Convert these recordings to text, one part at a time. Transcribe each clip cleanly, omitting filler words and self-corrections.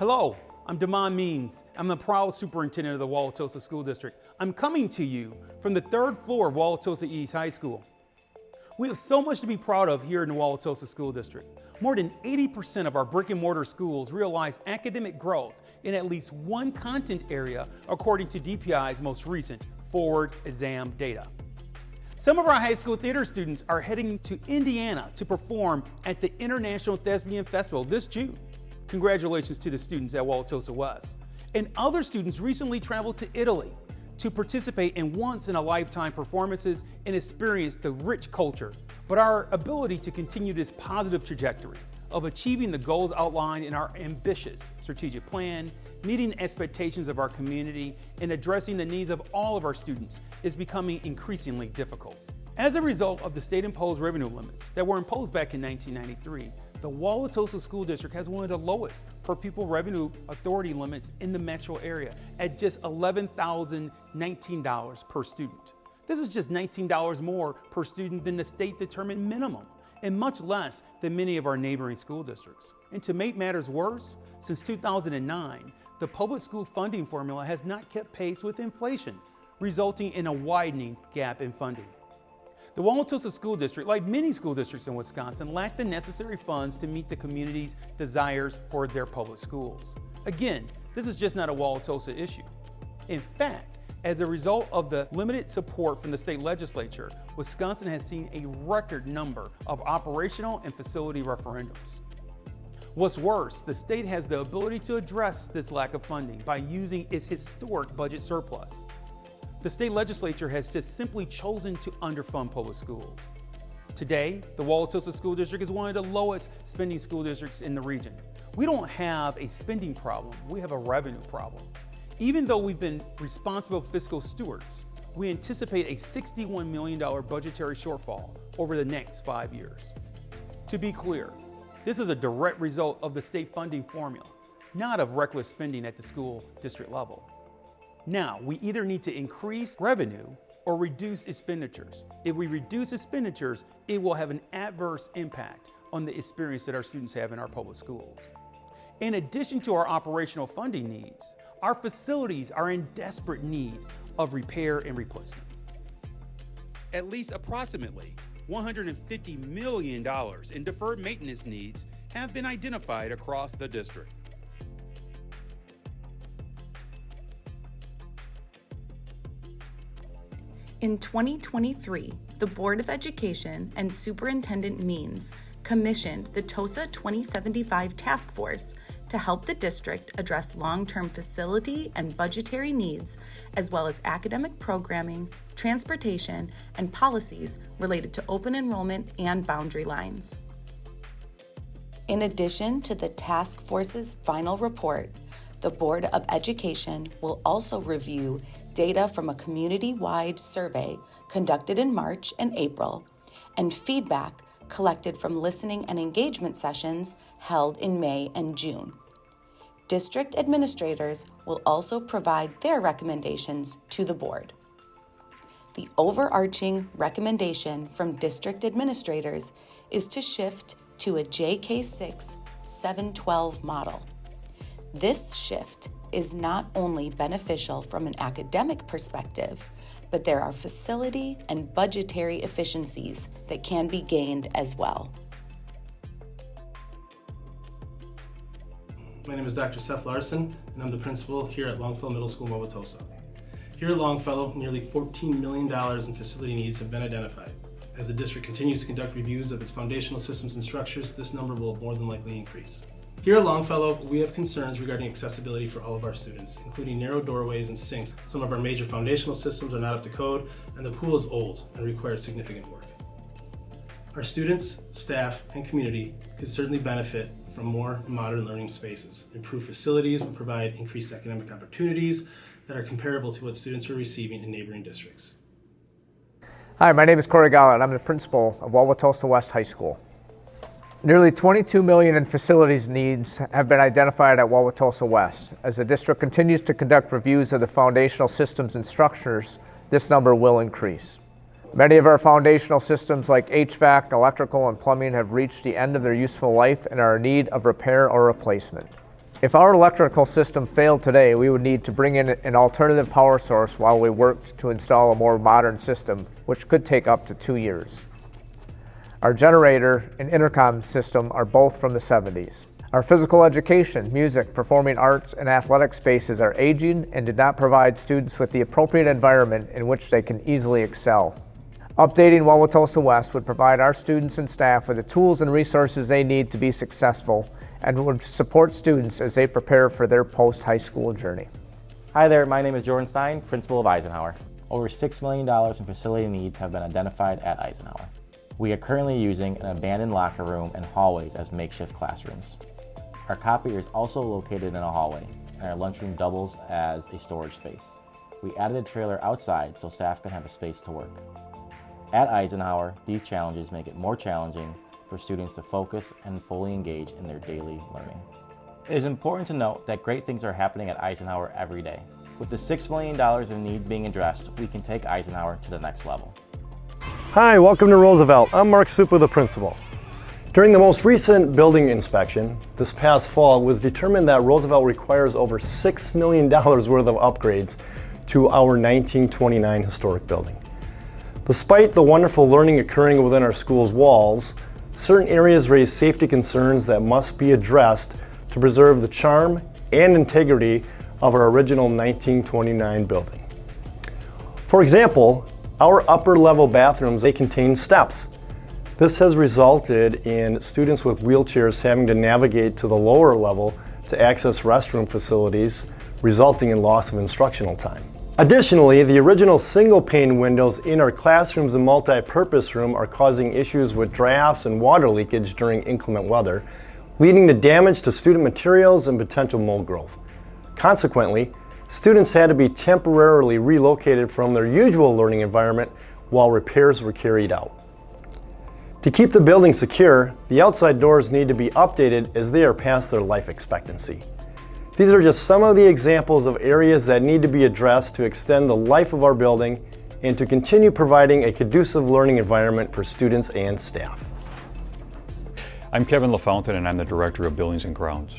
Hello, I'm Damon Means. I'm the proud superintendent of the Wauwatosa School District. I'm coming to you from the third floor of Wauwatosa East High School. We have so much to be proud of here in the Wauwatosa School District. More than 80% of our brick and mortar schools realize academic growth in at least one content area according to DPI's most recent forward exam data. Some of our high school theater students are heading to Indiana to perform at the International Thespian Festival this June. Congratulations to the students at Wauwatosa West. And other students recently traveled to Italy to participate in once-in-a-lifetime performances and experience the rich culture, but our ability to continue this positive trajectory of achieving the goals outlined in our ambitious strategic plan, meeting the expectations of our community, and addressing the needs of all of our students is becoming increasingly difficult. As a result of the state-imposed revenue limits that were imposed back in 1993, the Wauwatosa School District has one of the lowest per pupil revenue authority limits in the metro area at just $11,019 per student. This is just $19 more per student than the state-determined minimum, and much less than many of our neighboring school districts. And to make matters worse, since 2009, the public school funding formula has not kept pace with inflation, resulting in a widening gap in funding. The Wauwatosa School District, like many school districts in Wisconsin, lack the necessary funds to meet the community's desires for their public schools. Again, this is just not a Wauwatosa issue. In fact, as a result of the limited support from the state legislature, Wisconsin has seen a record number of operational and facility referendums. What's worse, the state has the ability to address this lack of funding by using its historic budget surplus. The state legislature has just simply chosen to underfund public schools. Today, the Wauwatosa School District is one of the lowest spending school districts in the region. We don't have a spending problem, we have a revenue problem. Even though we've been responsible fiscal stewards, we anticipate a $61 million budgetary shortfall over the next 5 years. To be clear, this is a direct result of the state funding formula, not of reckless spending at the school district level. Now, we either need to increase revenue or reduce expenditures. If we reduce expenditures, it will have an adverse impact on the experience that our students have in our public schools. In addition to our operational funding needs, our facilities are in desperate need of repair and replacement. At least approximately $150 million in deferred maintenance needs have been identified across the district. In 2023, the Board of Education and Superintendent Means commissioned the Tosa 2075 Task Force to help the district address long-term facility and budgetary needs, as well as academic programming, transportation, and policies related to open enrollment and boundary lines. In addition to the task force's final report, the Board of Education will also review data from a community-wide survey conducted in March and April, and feedback collected from listening and engagement sessions held in May and June. District administrators will also provide their recommendations to the board. The overarching recommendation from district administrators is to shift to a JK6 712 model. This shift is not only beneficial from an academic perspective, but there are facility and budgetary efficiencies that can be gained as well. My name is Dr. Seth Larson, and I'm the principal here at Longfellow Middle School, Wauwatosa. Here at Longfellow, nearly $14 million in facility needs have been identified. As the district continues to conduct reviews of its foundational systems and structures, this number will more than likely increase. Here at Longfellow, we have concerns regarding accessibility for all of our students, including narrow doorways and sinks. Some of our major foundational systems are not up to code, and the pool is old and requires significant work. Our students, staff, and community could certainly benefit from more modern learning spaces. Improved facilities will provide increased academic opportunities that are comparable to what students are receiving in neighboring districts. Hi, my name is Corey Gala, and I'm the principal of Wauwatosa West High School. Nearly $22 million in facilities needs have been identified at Wauwatosa West. As the district continues to conduct reviews of the foundational systems and structures, this number will increase. Many of our foundational systems like HVAC, electrical, and plumbing have reached the end of their useful life and are in need of repair or replacement. If our electrical system failed today, we would need to bring in an alternative power source while we worked to install a more modern system, which could take up to 2 years. Our generator and intercom system are both from the 70s. Our physical education, music, performing arts, and athletic spaces are aging and did not provide students with the appropriate environment in which they can easily excel. Updating Wauwatosa West would provide our students and staff with the tools and resources they need to be successful and would support students as they prepare for their post-high school journey. Hi there, my name is Jordan Stein, principal of Eisenhower. Over $6 million in facility needs have been identified at Eisenhower. We are currently using an abandoned locker room and hallways as makeshift classrooms. Our copier is also located in a hallway, and our lunchroom doubles as a storage space. We added a trailer outside so staff can have a space to work. At Eisenhower, these challenges make it more challenging for students to focus and fully engage in their daily learning. It is important to note that great things are happening at Eisenhower every day. With the $6 million in need being addressed, we can take Eisenhower to the next level. Hi, welcome to Roosevelt. I'm Mark Supa, the principal. During the most recent building inspection this past fall, it was determined that Roosevelt requires over $6 million worth of upgrades to our 1929 historic building. Despite the wonderful learning occurring within our school's walls, certain areas raise safety concerns that must be addressed to preserve the charm and integrity of our original 1929 building. For example, our upper level bathrooms, they contain steps. This has resulted in students with wheelchairs having to navigate to the lower level to access restroom facilities, resulting in loss of instructional time. Additionally, the original single pane windows in our classrooms and multi-purpose room are causing issues with drafts and water leakage during inclement weather, leading to damage to student materials and potential mold growth. Consequently, students had to be temporarily relocated from their usual learning environment while repairs were carried out. To keep the building secure, the outside doors need to be updated as they are past their life expectancy. These are just some of the examples of areas that need to be addressed to extend the life of our building and to continue providing a conducive learning environment for students and staff. I'm Kevin LaFountain and I'm the Director of Buildings and Grounds.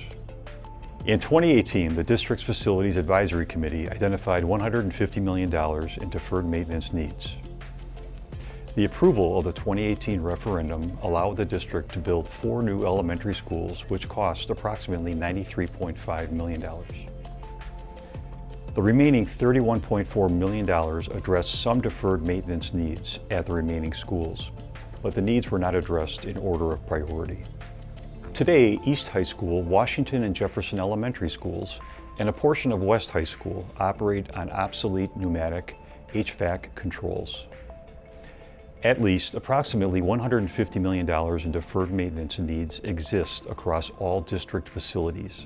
In 2018, the district's Facilities Advisory Committee identified $150 million in deferred maintenance needs. The approval of the 2018 referendum allowed the district to build 4 new elementary schools, which cost approximately $93.5 million. The remaining $31.4 million addressed some deferred maintenance needs at the remaining schools, but the needs were not addressed in order of priority. Today, East High School, Washington and Jefferson Elementary Schools, and a portion of West High School operate on obsolete pneumatic HVAC controls. At least approximately $150 million in deferred maintenance needs exist across all district facilities.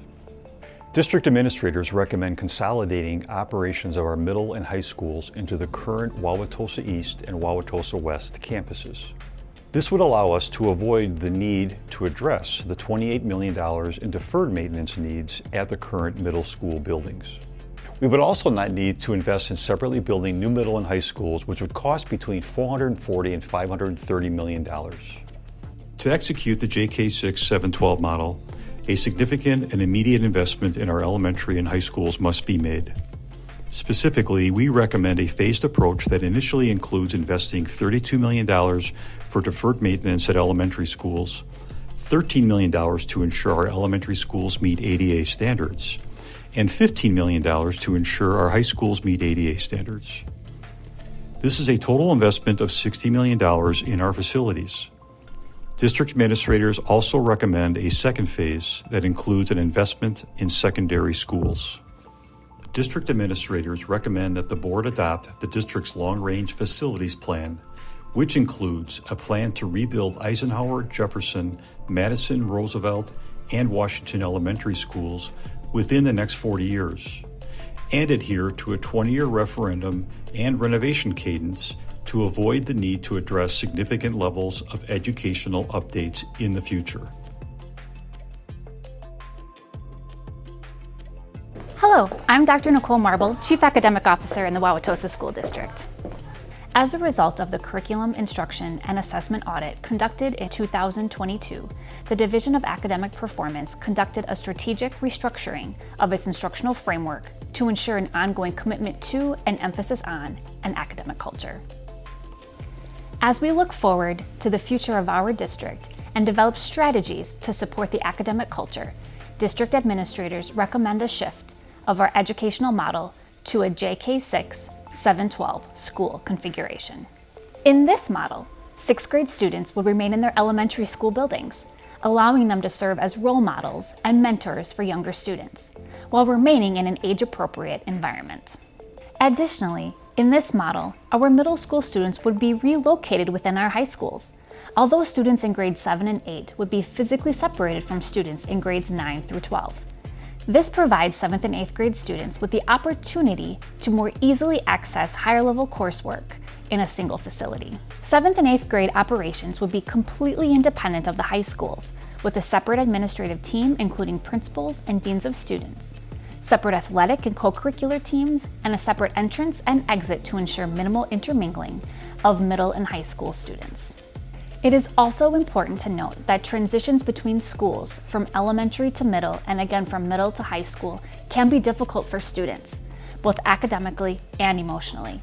District administrators recommend consolidating operations of our middle and high schools into the current Wauwatosa East and Wauwatosa West campuses. This would allow us to avoid the need to address the $28 million in deferred maintenance needs at the current middle school buildings. We would also not need to invest in separately building new middle and high schools, which would cost between $440 and $530 million. To execute the JK6 712 model, a significant and immediate investment in our elementary and high schools must be made. Specifically, we recommend a phased approach that initially includes investing $32 million for deferred maintenance at elementary schools, $13 million to ensure our elementary schools meet ADA standards, and $15 million to ensure our high schools meet ADA standards. This is a total investment of $60 million in our facilities. District administrators also recommend a second phase that includes an investment in secondary schools. District administrators recommend that the board adopt the district's long-range facilities plan, which includes a plan to rebuild Eisenhower, Jefferson, Madison, Roosevelt, and Washington elementary schools within the next 40 years, and adhere to a 20-year referendum and renovation cadence to avoid the need to address significant levels of educational updates in the future. Hello, I'm Dr. Nicole Marble, Chief Academic Officer in the Wauwatosa School District. As a result of the Curriculum, Instruction, and Assessment Audit conducted in 2022, the Division of Academic Performance conducted a strategic restructuring of its instructional framework to ensure an ongoing commitment to and emphasis on an academic culture. As we look forward to the future of our district and develop strategies to support the academic culture, district administrators recommend a shift of our educational model to a JK6 712 school configuration. In this model, 6th grade students would remain in their elementary school buildings, allowing them to serve as role models and mentors for younger students, while remaining in an age-appropriate environment. Additionally, in this model, our middle school students would be relocated within our high schools, although students in grades 7 and 8 would be physically separated from students in grades 9 through 12. This provides 7th and 8th grade students with the opportunity to more easily access higher level coursework in a single facility. 7th and 8th grade operations would be completely independent of the high schools, with a separate administrative team including principals and deans of students, separate athletic and co-curricular teams, and a separate entrance and exit to ensure minimal intermingling of middle and high school students. It is also important to note that transitions between schools from elementary to middle and again from middle to high school can be difficult for students, both academically and emotionally.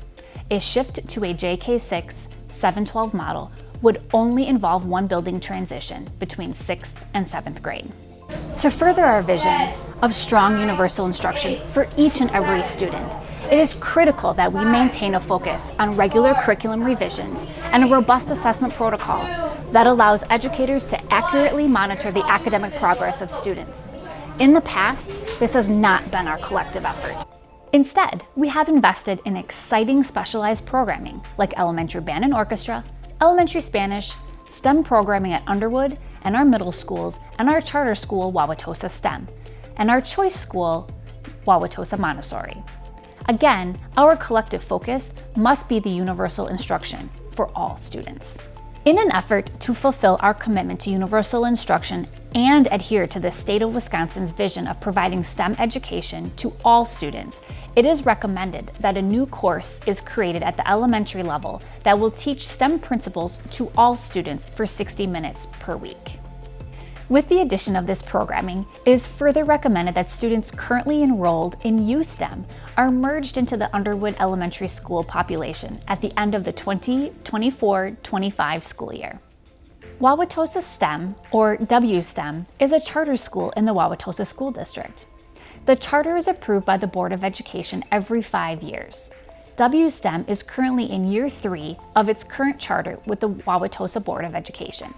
A shift to a JK6 712 model would only involve one building transition between 6th and 7th grade. To further our vision of strong universal instruction for each and every student, it is critical that we maintain a focus on regular curriculum revisions and a robust assessment protocol that allows educators to accurately monitor the academic progress of students. In the past, this has not been our collective effort. Instead, we have invested in exciting specialized programming like elementary band and orchestra, elementary Spanish, STEM programming at Underwood, and our middle schools, and our charter school, Wauwatosa STEM, and our choice school, Wauwatosa Montessori. Again, our collective focus must be the universal instruction for all students. In an effort to fulfill our commitment to universal instruction and adhere to the state of Wisconsin's vision of providing STEM education to all students, it is recommended that a new course is created at the elementary level that will teach STEM principles to all students for 60 minutes per week. With the addition of this programming, it is further recommended that students currently enrolled in U-STEM are merged into the Underwood Elementary School population at the end of the 2024-25 school year. Wauwatosa STEM, or W-STEM, is a charter school in the Wauwatosa School District. The charter is approved by the Board of Education every 5 years. W-STEM is currently in year 3 of its current charter with the Wauwatosa Board of Education.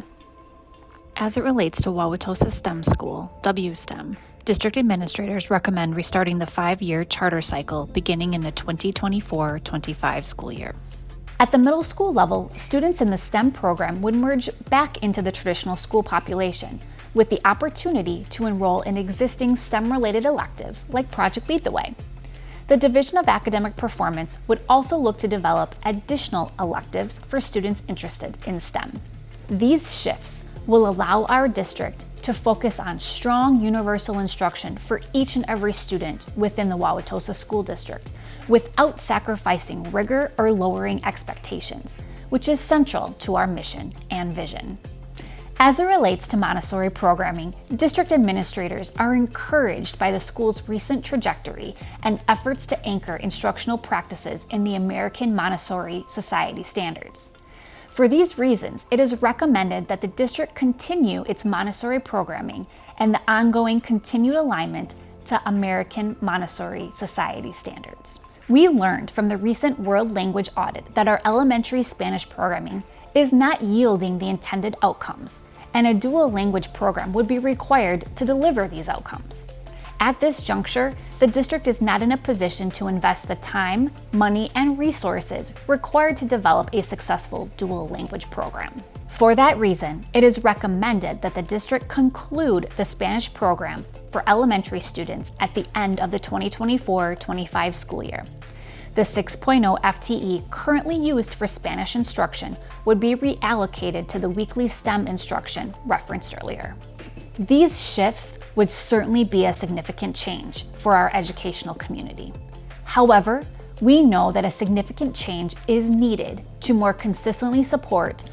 As it relates to Wauwatosa STEM School, W-STEM, district administrators recommend restarting the 5-year charter cycle beginning in the 2024-25 school year. At the middle school level, students in the STEM program would merge back into the traditional school population with the opportunity to enroll in existing STEM-related electives like Project Lead the Way. The Division of Academic Performance would also look to develop additional electives for students interested in STEM. These shifts will allow our district to focus on strong universal instruction for each and every student within the Wauwatosa School District without sacrificing rigor or lowering expectations, which is central to our mission and vision. As it relates to Montessori programming, district administrators are encouraged by the school's recent trajectory and efforts to anchor instructional practices in the American Montessori Society standards. For these reasons, it is recommended that the district continue its Montessori programming and the ongoing continued alignment to American Montessori Society standards. We learned from the recent World Language Audit that our elementary Spanish programming is not yielding the intended outcomes, and a dual language program would be required to deliver these outcomes. At this juncture, the district is not in a position to invest the time, money, and resources required to develop a successful dual language program. For that reason, it is recommended that the district conclude the Spanish program for elementary students at the end of the 2024-25 school year. The 6.0 FTE currently used for Spanish instruction would be reallocated to the weekly STEM instruction referenced earlier. These shifts would certainly be a significant change for our educational community. However, we know that a significant change is needed to more consistently support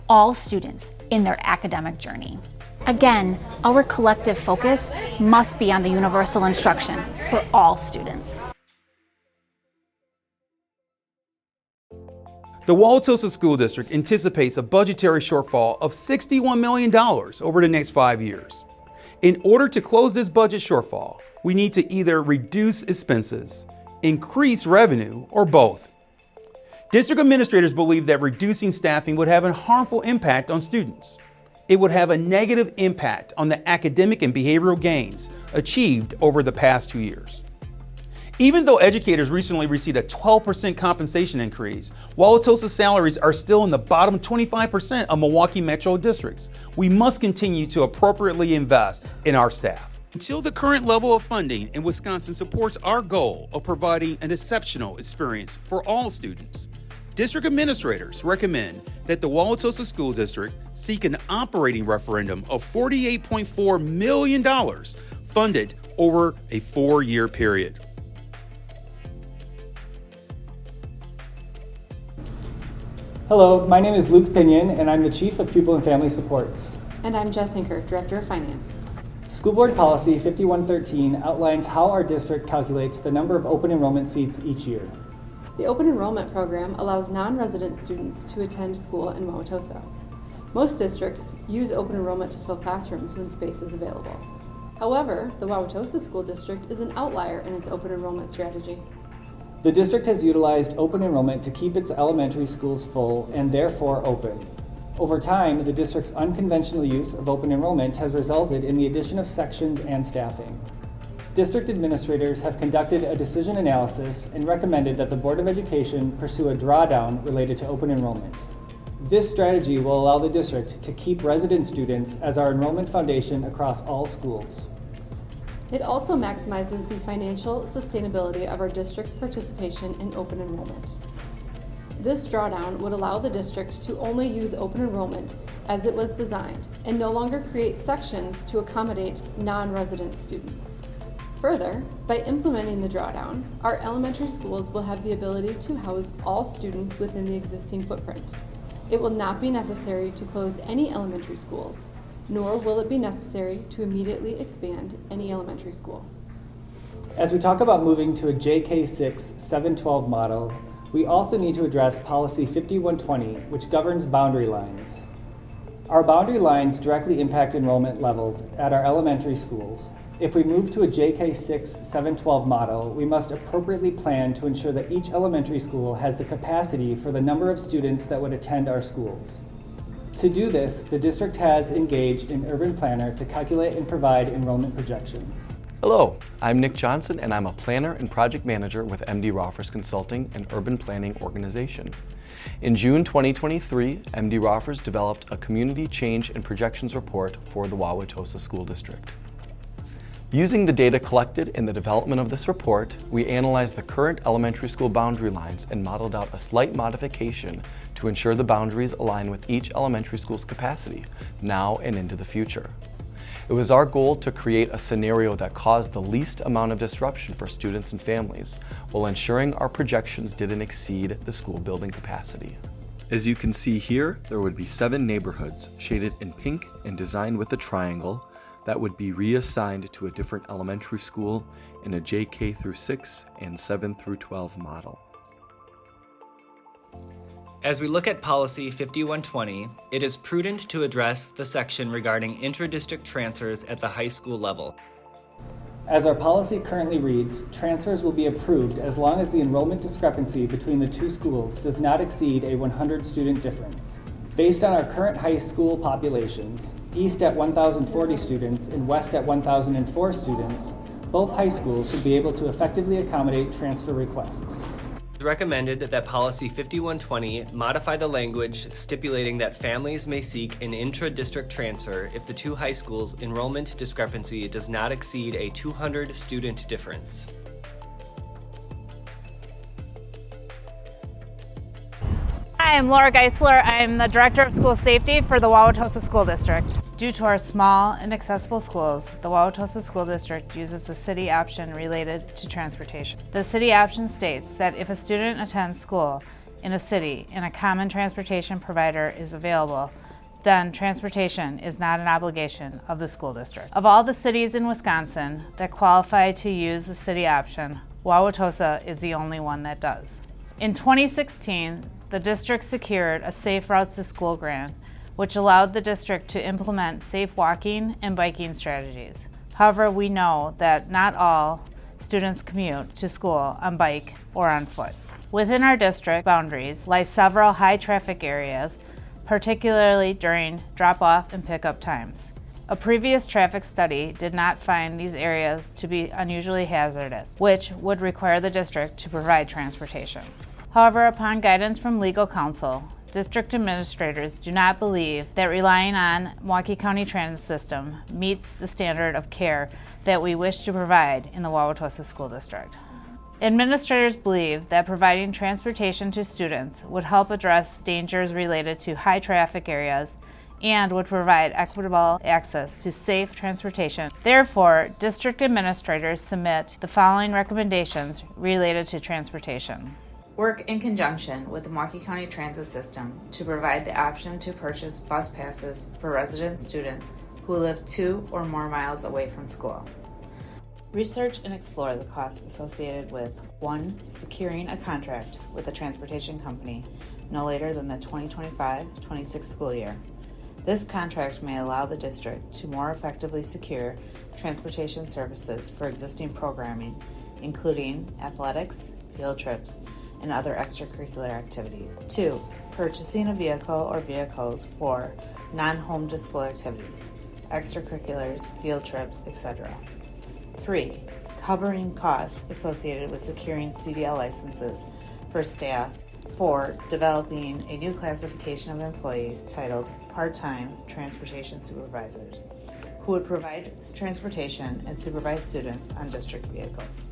all students in their academic journey. Again, our collective focus must be on the universal instruction for all students. The Wauwatosa School District anticipates a budgetary shortfall of $61 million over the next 5 years. In order to close this budget shortfall, we need to either reduce expenses, increase revenue, or both. District administrators believe that reducing staffing would have a harmful impact on students. It would have a negative impact on the academic and behavioral gains achieved over the past 2 years. Even though educators recently received a 12% compensation increase, Wauwatosa salaries are still in the bottom 25% of Milwaukee metro districts. We must continue to appropriately invest in our staff. Until the current level of funding in Wisconsin supports our goal of providing an exceptional experience for all students, district administrators recommend that the Wauwatosa School District seek an operating referendum of $48.4 million funded over a 4-year period. Hello, my name is Luke Pinion, and I'm the Chief of Pupil and Family Supports. And I'm Jess Hinker, Director of Finance. School Board Policy 5113 outlines how our district calculates the number of open enrollment seats each year. The open enrollment program allows non-resident students to attend school in Wauwatosa. Most districts use open enrollment to fill classrooms when space is available. However, the Wauwatosa School District is an outlier in its open enrollment strategy. The district has utilized open enrollment to keep its elementary schools full and therefore open. Over time, the district's unconventional use of open enrollment has resulted in the addition of sections and staffing. District administrators have conducted a decision analysis and recommended that the Board of Education pursue a drawdown related to open enrollment. This strategy will allow the district to keep resident students as our enrollment foundation across all schools. It also maximizes the financial sustainability of our district's participation in open enrollment. This drawdown would allow the district to only use open enrollment as it was designed and no longer create sections to accommodate non-resident students. Further, by implementing the drawdown, our elementary schools will have the ability to house all students within the existing footprint. It will not be necessary to close any elementary schools, nor will it be necessary to immediately expand any elementary school. As we talk about moving to a JK6 712 model, we also need to address Policy 5120, which governs boundary lines. Our boundary lines directly impact enrollment levels at our elementary schools. If we move to a JK6 712 model, we must appropriately plan to ensure that each elementary school has the capacity for the number of students that would attend our schools. To do this, the district has engaged an urban planner to calculate and provide enrollment projections. Hello, I'm Nick Johnson, and I'm a planner and project manager with MD Roffers Consulting, an urban planning organization. In June 2023, MD Roffers developed a community change and projections report for the Wauwatosa School District. Using the data collected in the development of this report, we analyzed the current elementary school boundary lines and modeled out a slight modification to ensure the boundaries align with each elementary school's capacity, now and into the future. It was our goal to create a scenario that caused the least amount of disruption for students and families, while ensuring our projections didn't exceed the school building capacity. As you can see here, there would be 7 neighborhoods shaded in pink and designed with a triangle that would be reassigned to a different elementary school in a JK through 6 and 7 through 12 model. As we look at Policy 5120, it is prudent to address the section regarding intra-district transfers at the high school level. As our policy currently reads, transfers will be approved as long as the enrollment discrepancy between the two schools does not exceed a 100 student difference. Based on our current high school populations, east at 1,040 students and west at 1,004 students, both high schools should be able to effectively accommodate transfer requests. It is recommended that Policy 5120 modify the language stipulating that families may seek an intra-district transfer if the two high schools' enrollment discrepancy does not exceed a 200 student Hi, Hi, I'm Laura Geisler. I'm the Director of School Safety for the Wauwatosa School District. Due to our small and accessible schools, the Wauwatosa School District uses the city option related to transportation. The city option states that if a student attends school in a city and a common transportation provider is available, then transportation is not an obligation of the school district. Of all the cities in Wisconsin that qualify to use the city option, Wauwatosa is the only one that does. In 2016, the district secured a Safe Routes to School grant, which allowed the district to implement safe walking and biking strategies. However, we know that not all students commute to school on bike or on foot. Within our district boundaries lie several high traffic areas, particularly during drop-off and pickup times. A previous traffic study did not find these areas to be unusually hazardous, which would require the district to provide transportation. However, upon guidance from legal counsel, district administrators do not believe that relying on Milwaukee County Transit System meets the standard of care that we wish to provide in the Wauwatosa School District. Administrators believe that providing transportation to students would help address dangers related to high traffic areas and would provide equitable access to safe transportation. Therefore, district administrators submit the following recommendations related to transportation. Work in conjunction with the Milwaukee County Transit System to provide the option to purchase bus passes for resident students who live 2 or more miles away from school. Research and explore the costs associated with 1. Securing a contract with a transportation company no later than the 2025-26 school year. This contract may allow the district to more effectively secure transportation services for existing programming, including athletics, field trips, and other extracurricular activities. 2. Purchasing a vehicle or vehicles for non-home to school activities, extracurriculars, field trips, etc. 3. Covering costs associated with securing CDL licenses for staff. 4. Developing a new classification of employees titled Part-Time Transportation Supervisors, who would provide transportation and supervise students on district vehicles.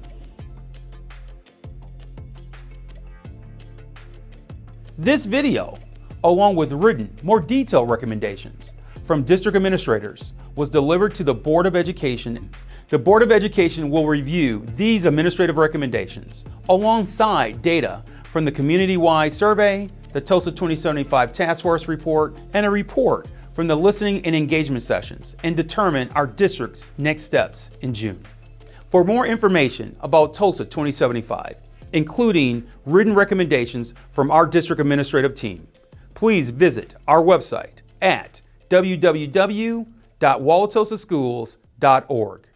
This video, along with written, more detailed recommendations from district administrators, was delivered to the Board of Education. The Board of Education will review these administrative recommendations alongside data from the community-wide survey, the Tosa 2075 Task Force report, and a report from the listening and engagement sessions, and determine our district's next steps in June. For more information about Tosa 2075, including written recommendations from our district administrative team, please visit our website at www.wauwatosaschools.org.